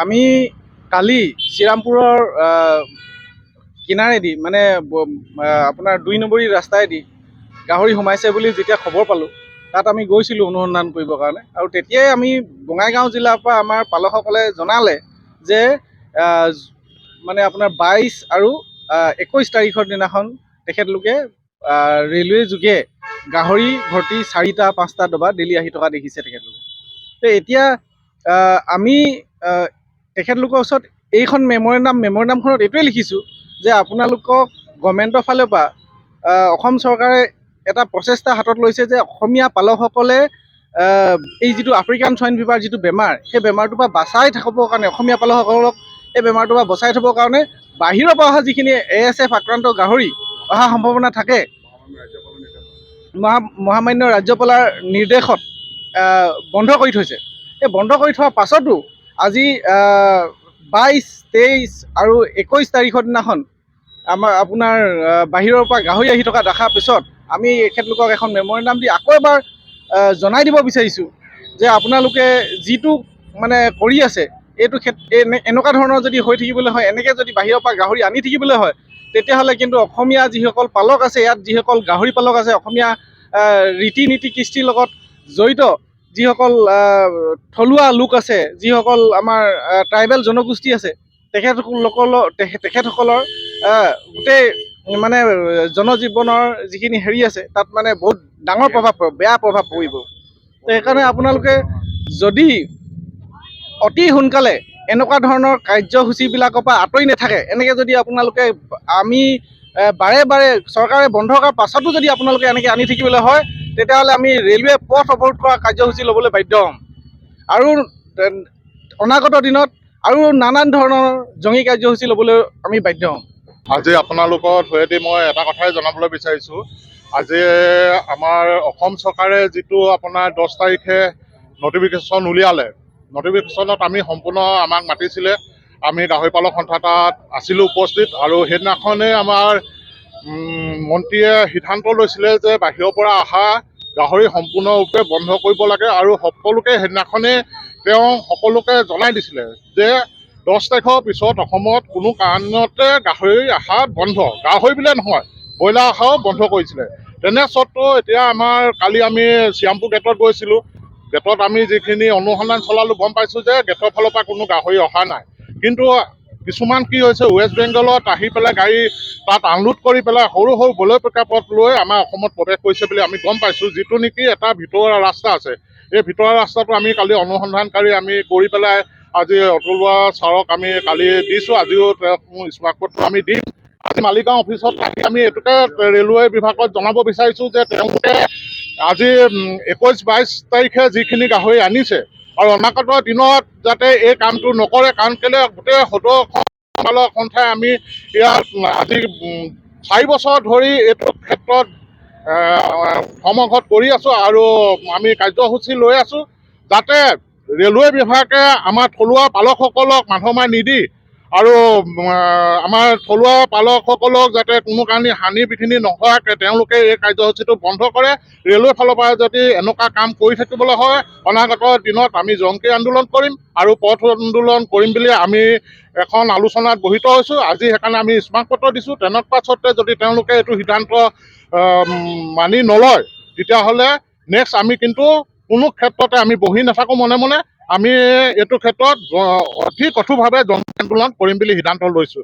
আমি কালি শ্ৰীৰামপুৰৰ কিনাৰেদি মানে আপোনাৰ ২ নম্বৰী ৰাস্তাইদি গাহৰি সোমাইছে বুলি যেতিয়া খবৰ পালোঁ, তাত আমি গৈছিলোঁ অনুসন্ধান কৰিবৰ কাৰণে। আৰু তেতিয়াই আমি বঙাইগাঁও জিলাৰ পৰা আমাৰ পালকসকলে জনালে যে মানে আপোনাৰ ২২ আৰু ২১ তাৰিখৰ দিনাখন তেখেতলোকে ৰেলৱে যোগে গাহৰি ভৰ্তি ৪টা ৫টা ডবা ডেইলি আহি থকা দেখিছে তেখেতলোকে। তো এতিয়া আমি তেখেতলোকৰ ওচৰত এইখন মেমৰেণ্ডামখনত এইটোৱে লিখিছোঁ যে আপোনালোকক গভৰ্ণমেণ্টৰ ফালৰ পৰা অসম চৰকাৰে এটা প্ৰচেষ্টা হাতত লৈছে যে অসমীয়া পালকসকলে এই যিটো আফ্ৰিকান স্বাইন ফিভাৰ যিটো বেমাৰ, সেই বেমাৰটোৰ পৰা বাচাই থাকিবৰ কাৰণে অসমীয়া পালকসকলক এই বেমাৰটোৰ পৰা বচাই থবৰ কাৰণে বাহিৰৰ পৰা অহা যিখিনি ASF আক্ৰান্ত গাহৰি অহা সম্ভাৱনা থাকে, মহামান্য ৰাজ্যপালৰ নিৰ্দেশত বন্ধ কৰি থৈছে। এই বন্ধ কৰি থোৱাৰ পাছতো আজি ২২, ২৩ আৰু ২১ তাৰিখৰ দিনাখন আপোনাৰ বাহিৰৰ পৰা গাহৰি আহি থকা দেখাৰ পিছত আমি এখেতলোকক এখন মেমৰেণ্ডাম দি আকৌ এবাৰ জনাই দিব বিচাৰিছোঁ যে আপোনালোকে যিটো মানে কৰি আছে এইটো এনেকুৱা ধৰণৰ যদি হৈ থাকিবলৈ হয়, এনেকৈ যদি বাহিৰৰ পৰা গাহৰি আনি থাকিবলৈ হয়, তেতিয়াহ'লে কিন্তু অসমীয়া যিসকল পালক আছে, ইয়াত যিসকল গাহৰি পালক আছে, অসমীয়া ৰীতি নীতি কৃষ্টিৰ লগত জড়িত যিসকল থলুৱা লোক আছে, যিসকল আমাৰ ট্ৰাইবেল জনগোষ্ঠী আছে, তেখেতসকলৰ গোটেই মানে জনজীৱনৰ যিখিনি হেৰি আছে তাত মানে বহুত ডাঙৰ প্ৰভাৱ পৰিব, বেয়া প্ৰভাৱ পৰিব। তো সেইকাৰণে আপোনালোকে যদি অতি সোনকালে এনেকুৱা ধৰণৰ কাৰ্যসূচীবিলাকৰ পৰা আঁতৰি নাথাকে, এনেকৈ যদি আপোনালোকে আমি বাৰে বাৰে চৰকাৰে বন্ধ কৰাৰ পাছতো যদি আপোনালোকে এনেকৈ আনি থাকিবলৈ হয়, তেতিয়াহ'লে আমি ৰেলৱে পথ অৱৰোধ কৰা কাৰ্যসূচী ল'বলৈ বাধ্য হ'ম। আৰু অনাগত দিনত আৰু নানান ধৰণৰ জঙ্গী কাৰ্যসূচী ল'বলৈ আমি বাধ্য হ'ম। আজি আপোনালোকৰ থ্ৰুৱেদি মই এটা কথাই জনাবলৈ বিচাৰিছোঁ। আজি আমাৰ অসম চৰকাৰে যিটো আপোনাৰ 10 তাৰিখে নটিফিকেশ্যন উলিয়ালে, নটিফিকেশ্যনত আমি সম্পূৰ্ণ আমাক মাতিছিলে, আমি গাহৰি পালক সন্থা তাত আছিলোঁ উপস্থিত। আৰু সেইদিনাখনেই আমাৰ মন্ত্ৰীয়ে সিদ্ধান্ত লৈছিলে যে বাহিৰৰ পৰা অহা গাহৰি সম্পূৰ্ণৰূপে বন্ধ কৰিব লাগে। আৰু সকলোকে সেইদিনাখনেই তেওঁ সকলোকে জনাই দিছিলে যে 10 তাৰিখৰ পিছত অসমত কোনো কাৰণতে গাহৰি অহা বন্ধ, গাহৰি বুলিয়ে নহয় ব্ৰইলাৰ অহাও বন্ধ কৰিছিলে। তেনে স্বত্বেও এতিয়া আমাৰ কালি আমি শ্ৰীৰামপুৰ গেটত গৈছিলোঁ, গেটত আমি যিখিনি অনুসন্ধান চলালোঁ গম পাইছোঁ যে গেটৰ ফালৰ পৰা কোনো গাহৰি অহা নাই। কিন্তু কিছুমান কি হৈছে, ৱেষ্ট বেংগলত আহি পেলাই গাড়ী তাত আনলোড কৰি পেলাই সৰু সৰু বলয় প্ৰক্ষেপত লৈ আমাৰ অসমত প্ৰৱেশ কৰিছে বুলি আমি গম পাইছোঁ, যিটো নেকি এটা ভিতৰুৱা ৰাস্তা আছে। এই ভিতৰুৱা ৰাস্তাটো আমি কালি অনুসন্ধানকাৰী আমি কৰি পেলাই আজি অতুল বৰা ছাৰক আমি কালি দিছোঁ, আজিও তেওঁক স্মাৰকপত্ৰ আমি দিম। আজি মালিগাঁও অফিচত আহি আমি এইটোকে ৰেলৱে বিভাগত জনাব বিচাৰিছোঁ যে তেওঁলোকে আজি 21-22 তাৰিখে যিখিনি গাহৰি আনিছে আৰু অনাগত দিনত যাতে এই কামটো নকৰে। কাৰণ কেলৈ গোটেই 17খন পালক সন্থাই আমি ইয়াত আজি 4 বছৰ ধৰি এইটো ক্ষেত্ৰত ধৰ্মঘট কৰি আছোঁ আৰু আমি কাৰ্যসূচী লৈ আছোঁ যাতে ৰেলৱে বিভাগে আমাৰ থলুৱা পালকসকলক মানুহ মাৰি নিদি আৰু আমাৰ থলুৱা পালকসকলক যাতে কোনো কাৰণে হানি বিঘিনি নোহোৱাকৈ তেওঁলোকে এই কাৰ্যসূচীটো বন্ধ কৰে। ৰেলৱে ফালৰ পৰা যদি এনেকুৱা কাম কৰি থাকিবলৈ হয়, অনাগত দিনত আমি জংকী আন্দোলন কৰিম আৰু পথ আন্দোলন কৰিম বুলি আমি এখন আলোচনাত বহিত হৈছোঁ। আজি সেইকাৰণে আমি স্মাৰকপত্ৰ দিছোঁ। তেনেকুৱা স্বত্বে যদি তেওঁলোকে এইটো সিদ্ধান্ত মানি নলয়, তেতিয়াহ'লে নেক্সট আমি কিন্তু কোনো ক্ষেত্ৰতে আমি বহি নাথাকোঁ মনে মনে, আমি এইটো ক্ষেত্ৰত অতি কঠোৰভাৱে জনতা আন্দোলন কৰিম বুলি সিদ্ধান্ত লৈছোঁ।